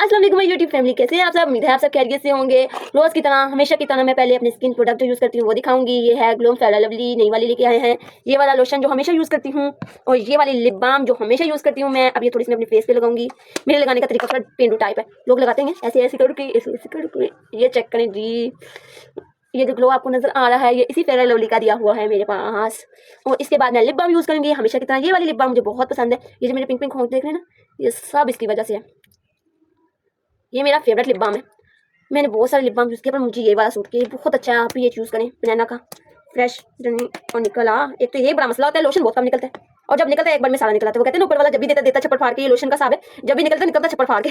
अस्सलाम वालेकुम YouTube family, कैसे हैं आप सब। उम्मीद है आप सब खैरियत से होंगे। रोज़ की तरह हमेशा की तरह मैं पहले अपने स्किन प्रोडक्ट जो यूज़ करती हूँ वो दिखाऊंगी। ये है ग्लो फेयर लवली नई वाली लेके आए हैं। ये वाला लोशन जो हमेशा यूज़ करती हूँ, और ये वाली लिप बाम जो हमेशा यूज़ करती हूँ मैं। अब ये थोड़ी सी मैं अपने फेस पे लगाऊंगी। मेरे लगाने का तरीका थोड़ा पेंडू टाइप है, लोग लगाते हैं ऐसे ऐसे करके, ऐसे ऐसे करके। ये चेक करें जी, ये जो ग्लो आपको नजर आ रहा है ये इसी फेयर लवली का दिया हुआ है मेरे पास। और इसके बाद मैं लिप बाम यूज़ करूंगी हमेशा की तरह। ये वाली लिप बाम मुझे बहुत पसंद है। ये जो मेरे पिंक पिंक होंठ देख रहे हैं ना, ये सब इसकी वजह से है। ये मेरा फेवरेट लिप बाम है। मैंने बहुत सारे लिप बाम यूज़ किया पर मुझे ये वाला सूट किया, ये बहुत अच्छा है। आप भी ये यूज़ करें, बनाना का फ्रेश और निकला। एक तो ये बड़ा मसला होता है, लोशन बहुत कम निकलता है, और जब निकलता है एक बार में सारा निकलता है। वो कहते हैं ना, ऊपर वाला जब भी देता देता छप्पर फाड़ के। ये लोशन का साब है, जब भी निकलता निकलता छप्पर फाड़ के।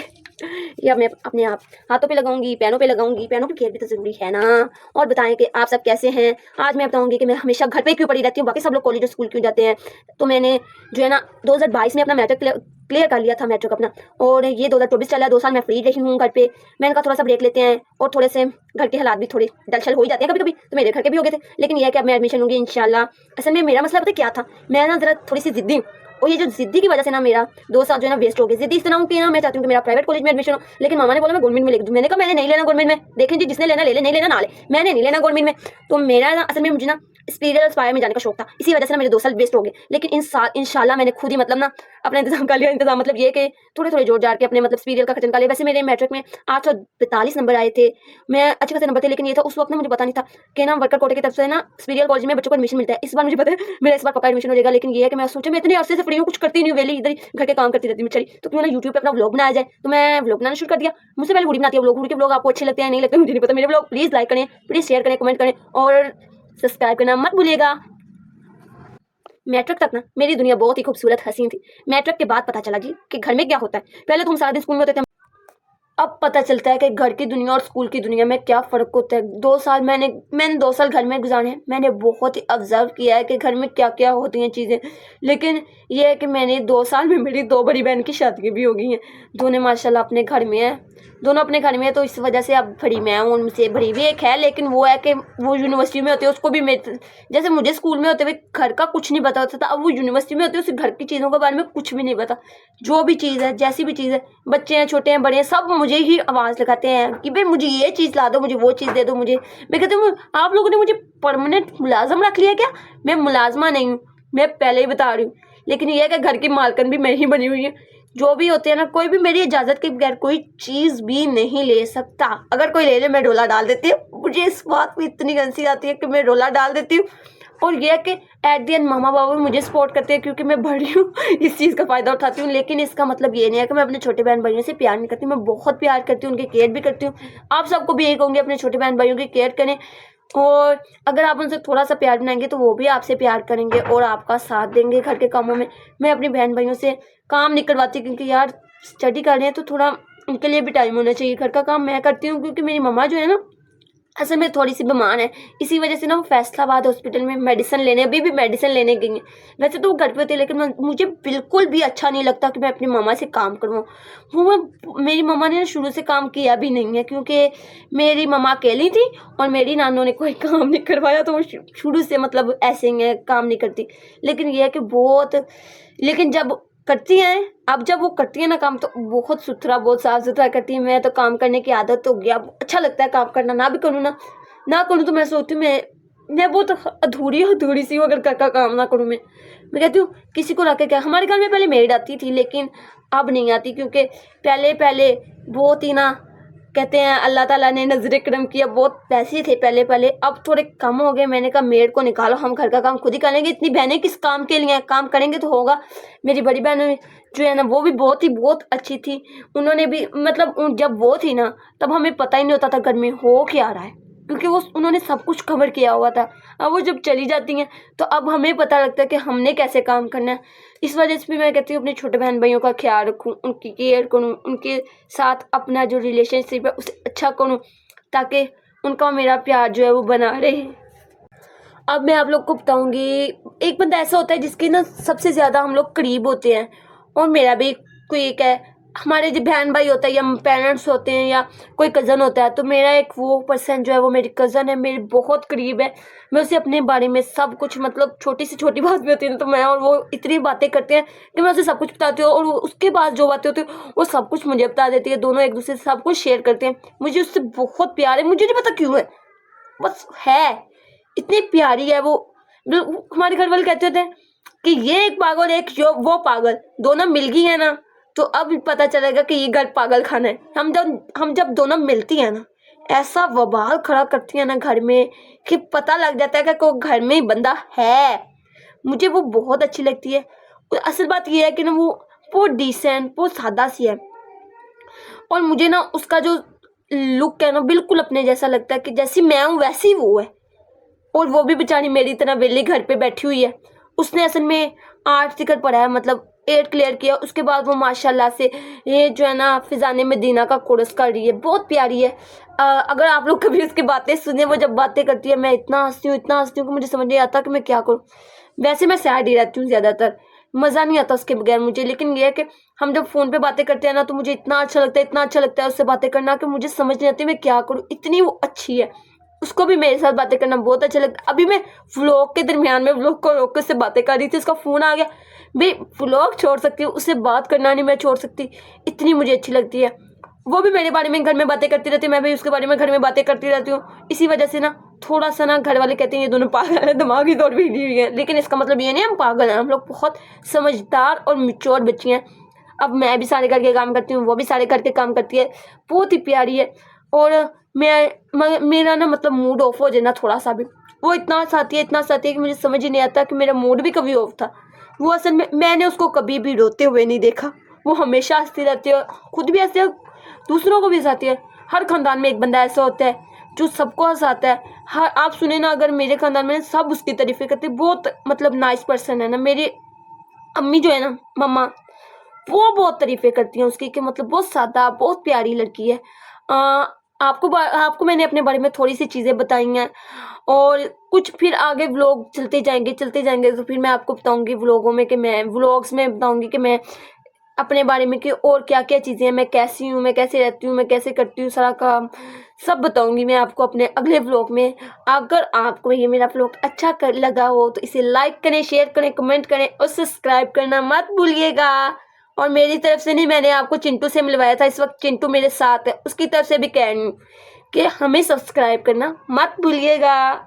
ये अब मैं अपने आप हाथों पे लगाऊंगी, पैरों पे लगाऊंगी। पैरों की केयर भी तो जरूरी है ना। और बताएं कि आप सब कैसे हैं। आज मैं बताऊंगी कि मैं हमेशा घर पे क्यों पड़ी रहती हूँ, बाकी सब लोग कॉलेज और स्कूल क्यों जाते हैं। तो मैंने जो है ना 2022 में अपना मैट्रिक क्लियर कर लिया था, मैट्रिक अपना। और ये 2024 चला है, 2 साल मैं फ्री रही हूँ घर पे। मैंने कहा थोड़ा सा ब्रेक लेते हैं, और थोड़े से घर के हालात भी थोड़े डलछल हो ही जाते हैं कभी कभी, तो मेरे घर के भी हो गए थे। लेकिन यह है कि अब मैं एडमिशन लूँगी इंशाल्लाह। असल में मेरा मसला पता क्या था, मैं ना जरा थोड़ी सी जिद्दी हूँ, और ये जो जिद्दी की वजह से ना मेरा 2 साल जो है ना वेस्ट हो गए। जिद्दी इस तरह हूँ कि ना मैं चाहती हूँ कि मेरा प्राइवेट कॉलेज में एडमिशन हो, लेकिन मामा ने बोला मैं गवर्नमेंट में लिख दूँ। मैंने कहा मैंने नहीं लेना गवर्नमेंट में, देखें जी जिसने लेना ले ले, नहीं लेना ना ले, मैंने नहीं लेना गवर्नमेंट में। तो मेरा ना असल में मुझे ना स्पिरिचुअल स्पायर में जाने का शौक था, इसी वजह से ना मेरे 2 साल वेस्ट हो गए। लेकिन इंशाल्लाह मैंने खुद ही मतलब ना अपना इंतजाम कर लिया। इंतजाम मतलब ये कि थोड़े थोड़े जोड़ जाड़ के अपने मतलब स्पिरिचुअल का खर्चा निकाले। वैसे मेरे मैट्रिक में 845 नंबर आए थे, मैं अच्छे खासे नंबर थे। लेकिन ये था उस वक्त ना मुझे पता नहीं था कि ना वर्कर कोटे की तरफ से ना स्पिरिचुअल कॉलेज में बच्चों को एडमिशन मिलता है। इस बार मुझे पता है मेरा इस बार पक्का एडमिशन हो जाएगा। लेकिन ये है कि मैं सोचा मैं इतने अरसे से फ्री हूँ, कुछ करती नहीं हूँ, वेली इधर घर के काम करती रहती हूँ बेचारी, तो क्यों ना यूट्यूब पे अपना व्लॉग बनाया जाए। तो मैं व्लॉग बनाना शुरू कर दिया। मुझसे पहले हुडी बनाती है व्लॉग। हुडी के व्लॉग आपको अच्छे लगते हैं नहीं लगते मुझे नहीं पता। मेरे व्लॉग प्लीज लाइक करें, प्लीज शेयर करें, कमेंट करें, और सब्सक्राइब करना मत भूलिएगा। मैट्रिक तक ना मेरी दुनिया बहुत ही खूबसूरत हसीन थी। मैट्रिक के बाद पता चला जी कि घर में क्या होता है। पहले तो हम सारा दिन स्कूल में होते थे, अब पता चलता है कि घर की दुनिया और स्कूल की दुनिया में क्या फ़र्क होता है। 2 साल मैंने 2 साल घर में गुजारे हैं। मैंने बहुत ही ऑब्ज़र्व किया है कि घर में क्या-क्या होती हैं चीज़ें। लेकिन ये है कि मैंने 2 साल में मेरी 2 बड़ी बहन की शादी भी हो गई हैं। दोनों माशाल्लाह अपने घर में हैं। दोनों अपने घर में हैं, तो इस वजह से अब बड़ी मैं हूँ, उनसे बड़ी भी एक है। लेकिन वो है कि वो यूनिवर्सिटी में होती है, उसको भी मेरे जैसे मुझे स्कूल में होते हुए घर का कुछ नहीं पता होता था, अब वो यूनिवर्सिटी में होती है, उसे घर की चीज़ों के बारे में कुछ भी नहीं पता। जो भी चीज़ है, जैसी भी चीज़ है, बच्चे हैं, छोटे हैं, बड़े हैं, सब मुझे ही आवाज़ लगाते हैं कि भाई मुझे ये चीज़ ला दो, मुझे वो चीज़ दे दो। मुझे मैं कहती हूँ आप लोगों ने मुझे परमानेंट मुलाज़म रख लिया क्या। मैं मुलाज़मा नहीं हूँ, मैं पहले ही बता रही हूँ। लेकिन ये है कि घर की मालकिन भी मैं ही बनी हुई है। जो भी होते हैं ना, कोई भी मेरी इजाज़त के बगैर कोई चीज़ भी नहीं ले सकता। अगर कोई ले ले मैं डोला डाल देती हूँ। मुझे इस बात में इतनी हंसी आती है कि मैं डोला डाल देती हूँ। और ये है कि एट द एंड मामा बाबा भी मुझे सपोर्ट करते हैं, क्योंकि मैं बड़ी हूँ इस चीज़ का फ़ायदा उठाती हूँ। लेकिन इसका मतलब ये नहीं है कि मैं अपने छोटे बहन भाइयों से प्यार नहीं करती। मैं बहुत प्यार करती हूँ, उनकी केयर भी करती हूँ। आप सबको भी यही कहूँगी अपने छोटे बहन भाइयों की केयर करें, और अगर आप उनसे थोड़ा सा प्यार बनाएंगे तो वो भी आपसे प्यार करेंगे और आपका साथ देंगे घर के कामों में। मैं अपनी बहन भाइयों से काम नहीं करवाती, क्योंकि यार स्टडी कर रहे हैं तो थोड़ा उनके लिए भी टाइम होना चाहिए। घर का काम मैं करती हूँ, क्योंकि मेरी मम्मा जो है ना असल में थोड़ी सी बीमार है। इसी वजह से ना वो फैसलाबाद हॉस्पिटल में मेडिसिन लेने, अभी भी मेडिसिन लेने गई हैं। वैसे तो वो घर पे होती है, लेकिन मुझे बिल्कुल भी अच्छा नहीं लगता कि मैं अपनी मम्मा से काम करवाऊँ। मेरी मम्मा ने ना शुरू से काम किया भी नहीं है, क्योंकि मेरी मम्मा अकेली थी और मेरी नानों ने कोई काम नहीं करवाया, तो वो शुरू से मतलब ऐसे ही है, काम नहीं करती। लेकिन ये है कि लेकिन जब करती हैं, अब जब वो करती है ना काम, तो बहुत सुथरा, बहुत साफ सुथरा करती है। मैं तो काम करने की आदत हो गया, अच्छा लगता है काम करना। ना भी करूँ ना करूँ तो मैं सोचती हूँ मैं बहुत अधूरी सी हूँ अगर घर का काम ना करूँ। मैं कहती हूँ किसी को रख के क्या। हमारे घर में पहले मेड आती थी, लेकिन अब नहीं आती, क्योंकि पहले बहुत ही ना कहते हैं अल्लाह ताला ने नजर करम किया। बहुत पैसे थे पहले, अब थोड़े कम हो गए। मैंने कहा मेड को निकालो, हम घर का काम खुद ही कर लेंगे। इतनी बहनें किस काम के लिए हैं, काम करेंगे तो होगा। मेरी बड़ी बहन जो है ना वो भी बहुत अच्छी थी। उन्होंने भी मतलब जब वो थी ना तब हमें पता ही नहीं होता था घर में हो क्या रहा है, क्योंकि उन्होंने सब कुछ कवर किया हुआ था। अब वो जब चली जाती हैं तो अब हमें पता लगता है कि हमने कैसे काम करना है। इस वजह से भी मैं कहती हूँ अपने छोटे बहन भाइयों का ख्याल रखूँ, उनकी केयर करूँ, उनके साथ अपना जो रिलेशनशिप है उसे अच्छा करूँ, ताकि उनका मेरा प्यार जो है वो बना रहे। अब मैं आप लोग को बताऊंगी, एक बंदा ऐसा होता है जिसके ना सबसे ज़्यादा हम लोग करीब होते हैं, और मेरा भी कोई एक है। हमारे जो बहन भाई होता है या पेरेंट्स होते हैं या कोई कज़न होता है, तो मेरा एक वो पर्सन जो है वो मेरी कज़न है, मेरे बहुत करीब है। मैं उसे अपने बारे में सब कुछ, मतलब छोटी से छोटी बात भी होती है ना, तो मैं और वो इतनी बातें करते हैं कि मैं उसे सब कुछ बताती हूँ, और उसके बाद जो बातें होती हैं वो सब कुछ मुझे बता देती है। दोनों एक दूसरे से सब कुछ शेयर करते हैं। मुझे उससे बहुत प्यार है, मुझे नहीं पता क्यों है, बस है, इतनी प्यारी है वो। हमारे घर वाले कहते थे कि ये एक पागल, एक जो वो पागल, दोनों मिल गई है ना, तो अब पता चलेगा कि ये घर पागल खाना है। हम जब दोनों मिलती है ना, ऐसा वबाल खड़ा करती है ना घर में कि पता लग जाता है कि कोई घर में बंदा है। मुझे वो बहुत अच्छी लगती है। और असल बात ये है कि ना वो बहुत डिसेंट, बहुत सादा सी है, और मुझे ना उसका जो लुक है ना बिल्कुल अपने जैसा लगता है कि जैसी मैं हूँ वैसी वो है। और वो भी बेचारी मेरी तरह वेली घर पे बैठी हुई है। उसने असल में 8 तक पढ़ा है, मतलब 8 क्लियर किया। उसके बाद वो माशाल्लाह से ये जो है ना फिजाने मदीना का कोर्स कर रही है। बहुत प्यारी है। अगर आप लोग कभी उसकी बातें सुने, वो जब बातें करती है, मैं इतना हंसती हूँ, इतना हंसती हूँ कि मुझे समझ नहीं आता कि मैं क्या करूँ। वैसे मैं सैड ही रहती हूँ ज़्यादातर, मज़ा नहीं आता उसके बगैर मुझे। लेकिन ये है कि हम जब फ़ोन पे बातें करते हैं ना, तो मुझे इतना अच्छा लगता है, इतना अच्छा लगता है उससे बातें करना कि मुझे समझ नहीं आती मैं क्या करूँ, इतनी वो अच्छी है। उसको भी मेरे साथ बातें करना बहुत अच्छा लगता है। अभी मैं व्लॉग के दरमियान में व्लॉग को रोक के उससे बातें कर रही थी, उसका फ़ोन आ गया। भाई व्लॉग छोड़ सकती हूँ, उससे बात करना नहीं मैं छोड़ सकती, इतनी मुझे अच्छी लगती है। वो भी मेरे बारे में घर में बातें करती रहती है, मैं भी उसके बारे में घर में बातें करती रहती हूँ। इसी वजह से ना थोड़ा सा ना घर वाले कहते हैं ये दोनों पागल है, दिमागी तौर पे हिली हुई है। लेकिन इसका मतलब ये नहीं हम पागल हैं, हम लोग बहुत समझदार और मैच्योर बच्ची हैं। अब मैं भी सारे घर के काम करती हूँ, वो भी सारे घर के काम करती है। बहुत ही प्यारी है। और मेरा ना मतलब मूड ऑफ हो जाए ना थोड़ा सा भी, वो इतना हँसाती है, इतना हँसाती है कि मुझे समझ ही नहीं आता कि मेरा मूड भी कभी ऑफ था। वो असल में मैंने उसको कभी भी रोते हुए नहीं देखा। वो हमेशा हँसती रहती है, खुद भी हँसती है, दूसरों को भी हँसाती है। हर खानदान में एक बंदा ऐसा होता है जो सबको हँसाता है। हर आप सुने ना, अगर मेरे खानदान में सब उसकी तारीफें करते, बहुत मतलब नाइस पर्सन है ना। मेरी अम्मी जो है ना, मम्मा, वो बहुत तारीफें करती हैं उसकी कि मतलब बहुत सादा, बहुत प्यारी लड़की है। आपको मैंने अपने बारे में थोड़ी सी चीज़ें बताई हैं, और कुछ फिर आगे व्लॉग चलते जाएंगे तो फिर मैं आपको बताऊंगी व्लॉगों में, कि मैं व्लॉग्स में बताऊंगी कि मैं अपने बारे में कि और क्या क्या चीज़ें हैं, मैं कैसी हूँ, मैं कैसे रहती हूँ, मैं कैसे करती हूँ सारा काम, सब बताऊंगी मैं आपको अपने अगले व्लॉग में। अगर आपको ये मेरा व्लॉग अच्छा कर लगा हो तो इसे लाइक करें, शेयर करें, कमेंट करें और सब्सक्राइब करना मत भूलिएगा। और मेरी तरफ से नहीं, मैंने आपको चिंटू से मिलवाया था, इस वक्त चिंटू मेरे साथ है, उसकी तरफ से भी कह रही हूँ कि हमें सब्सक्राइब करना मत भूलिएगा।